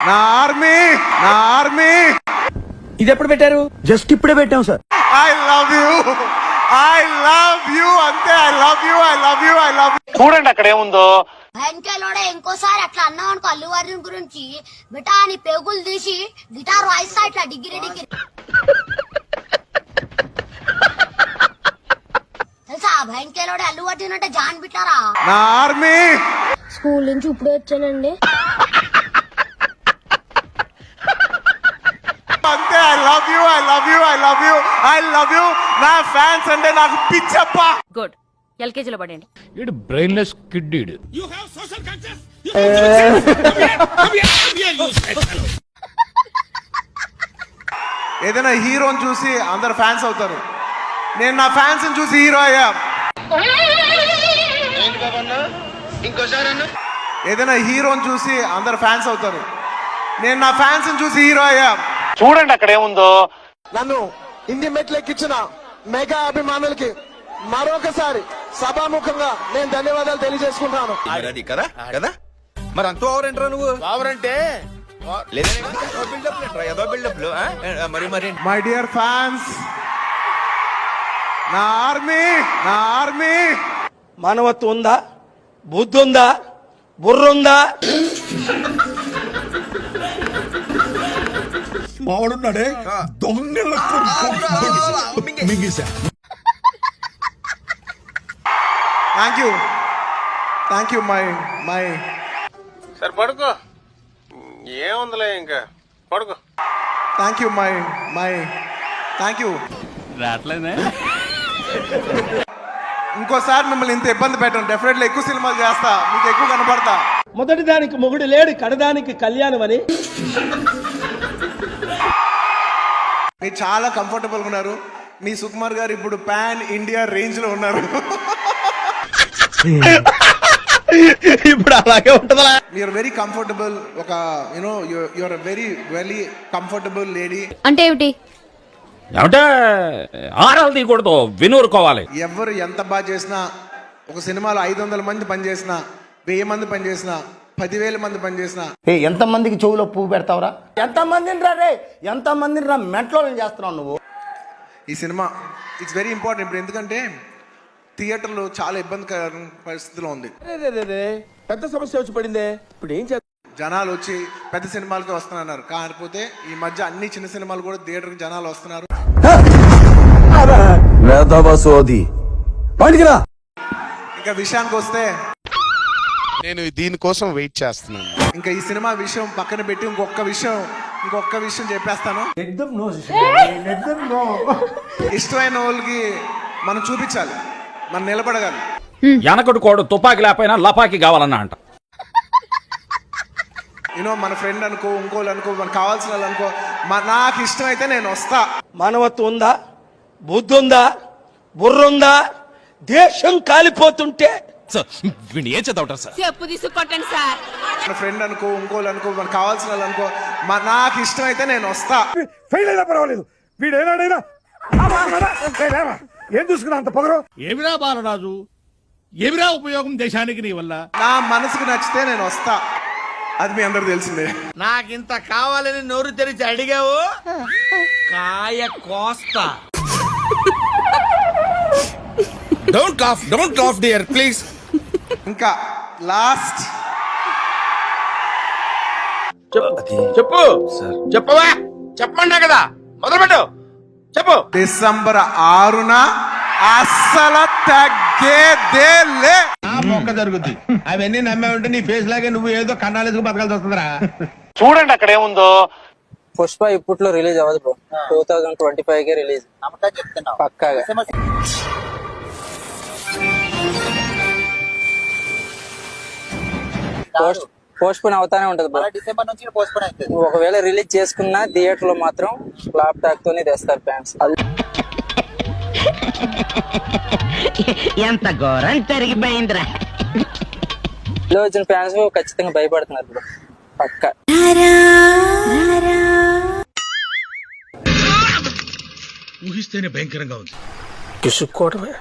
నా ఆర్మీ ఇది ఎప్పుడు పెట్టారు? జస్ట్ ఇప్పుడే పెట్టాం సార్. ఐ లవ్ యూ అంతే. I love you. చూడండి అక్కడ ఏముందో. వెంకలోడే ఇంకోసారి అట్లా అన్నావు అనుకో అల్లు అర్జున్ గురించి బిటా అని పేగులు తీసి గిటార్ వాయిస్తా ఇట్లా డిగ్రీ తెలుసా? వెంకలోడే అల్లు అర్జున్ అంటే జాన్ బిటారా. నా ఆర్మీ స్కూల్ నుంచి ఇప్పుడే వచ్చానండి. అంతే. I love you. నా ఫ్యాన్స్ అంటే నాకు పిచ్చప్ప. గుడ్. ఎల్కేజీలో పడండి. ఇడు బ్రెయిన్లెస్ కిడ్ ఇడు. ఏదైనా హీరోని చూసి అందరు ఫ్యాన్స్ అవుతారు. నేను నా ఫ్యాన్స్ చూసి హీరో అయ్యా. ఏదైనా హీరోని చూసి అందరు ఫ్యాన్స్ అవుతారు. నేను నా ఫ్యాన్స్ చూసి హీరో అయ్యా. చూడండి అక్కడ ఏముందో. నన్ను హిందీ మెట్లెక్కించిన మెగా అభిమానులకి మరొకసారి సభాముఖంగా నేను ధన్యవాదాలు తెలియజేసుకుంటాను. కదా మరి అంత ఓవర్ ఏంట్రా నువ్వు? ఓవరంటే మరి మై డియర్ ఫ్యాన్స్, నా ఆర్మీ మానవత్వం ఉందా? బుద్ధి ఉందా? బుర్ర ఉందా? మావాడున్నాడే దొంగల మింగేశా. థ్యాంక్ యూ మై సరే పడుకో, ఏముందిలే ఇంకా పడుకో. Thank you. రావట్లేదే. ఇంకోసారి మిమ్మల్ని ఇంత ఇబ్బంది పెట్టను. డెఫినెట్లీ ఎక్కువ సినిమాలు చేస్తా, మీకు ఎక్కువ కనపడతా. మొదటి దానికి మొగుడు లేడు, కడదానికి కళ్యాణం అని. మీరు చాలా కంఫర్టబుల్గా ఉన్నారు. మీ సుకుమార్ గారు ఇప్పుడు పాన్ ఇండియా రేంజ్ లో ఉన్నారు. ఇప్పుడు అలాగే ఉంటుందా? You're very comfortable. ఒక యూఆర్ వెరీ కంఫర్టబుల్ లేడీ. అంటే ఏమిటి? ఏమంటే ఆరాలు తీయకూడదు, వినూరుకోవాలి. ఎవరు ఎంత బాగా చేసినా, ఒక సినిమాలో 500 మంది పనిచేసినా, 1000 మంది పనిచేసినా, 10,000 మంది పనిచేసినా, ఎంత మందికి చెవులో పువ్వు పెడతావురా? ఎంత మందిని రా మెంట్లో చేస్తున్నావు నువ్వు? ఈ సినిమా ఇట్స్ వెరీ ఇంపార్టెంట్ ఇప్పుడు. ఎందుకంటే థియేటర్లో చాలా ఇబ్బందికర పరిస్థితిలో ఉంది. పెద్ద సమస్య వచ్చి పడిందే. ఇప్పుడు ఏం చేద్దాం? జనాలు వచ్చి పెద్ద సినిమాలకి వస్తున్నారు. కాకపోతే ఈ మధ్య అన్ని చిన్న సినిమాలు కూడా థియేటర్కి జనాలు వస్తున్నారు. ఇంకా విషయానికి వస్తే నేను దీనికోసం వెయిట్ చేస్తున్నాను. ఇంకా ఈ సినిమా విషయం పక్కన పెట్టి ఇంకొక విషయం చెప్పేస్తాను. ఇష్టమైన వాళ్ళకి మనం చూపించాలి, మనం నిలబడగాలి. వెనకడు కోడు తుపాకి లేకపోయినా లపాకి కావాలన్నా అంట. మన ఫ్రెండ్ అనుకో, ఇంకోళ్ళు అనుకో, మనకు కావాల్సిన వాళ్ళు అనుకో, నాకు ఇష్టమైతే నేను వస్తా. మానవత్వం ఉందా? బుద్ధి ఉందా? బుర్ర ఉందా? దేశం కాలిపోతుంటే ఏం చదవటారు సార్? చెప్పు తీసుకొట్టండి సార్. మన ఫ్రెండ్ అనుకో, ఇంకోళ్ళు అనుకో, మనకు కావాల్సిన వాళ్ళు అనుకో, నాకు ఇష్టమైతే నేను వస్తా. ఫెయిల్ అయినా పర్వాలేదు, వీడు ఏనాడైనా ఏం చూసుకున్నా అంత పొగరు. ఏమిరా బాలరాజు, ఏమిరా ఉపయోగం దేశానికి నీ వల్ల? నా మనసుకు నచ్చితే నేను వస్తా, అది మీ అందరు తెలిసిందే. నాకింత కావాలని నోరు తెరిచి అడిగావు, కాయ కోస్తా. Don't laugh dear please. ఇంకా లాస్ట్ చెప్పు చెప్పవా? చెప్పండి కదా, మొదలుపెట్టు. చెప్పు. డిసెంబర్ 6న అస్సలు తగ్గేదేలే. మొక్క జరుగుద్ది. అవన్నీ నమ్మే ఉంటే నీ ఫేస్ లాగే నువ్వు ఏదో కన్నాలేసుకు బతకాల్సి వస్తుందిరా. చూడండి అక్కడ ఏముందో. పుష్ప ఇప్పట్లో రిలీజ్ అవ్వదు బ్రో. 2025 రిలీజ్ పక్కాగా. పోస్ట్ పోన్ అవుతానే ఉంటది బ్రో. డిసెంబర్ నుంచి పోస్ట్ పోన్ అవుతుంది. ఒకవేళ రిలీజ్ చేసుకున్నా థియేటర్ లో మాత్రం ఫ్లాప్ టాక్ తోనే తెస్తారు ఫ్యాన్స్. ఎంత ఘోరం జరిగిపోయిందిరా. వచ్చిన ఫ్యాన్స్ ఖచ్చితంగా భయపడుతున్నారు బ్రో, పక్కా. ఊహిస్తేనే భయంకరంగా ఉంది. కిసుక్కోవడమే.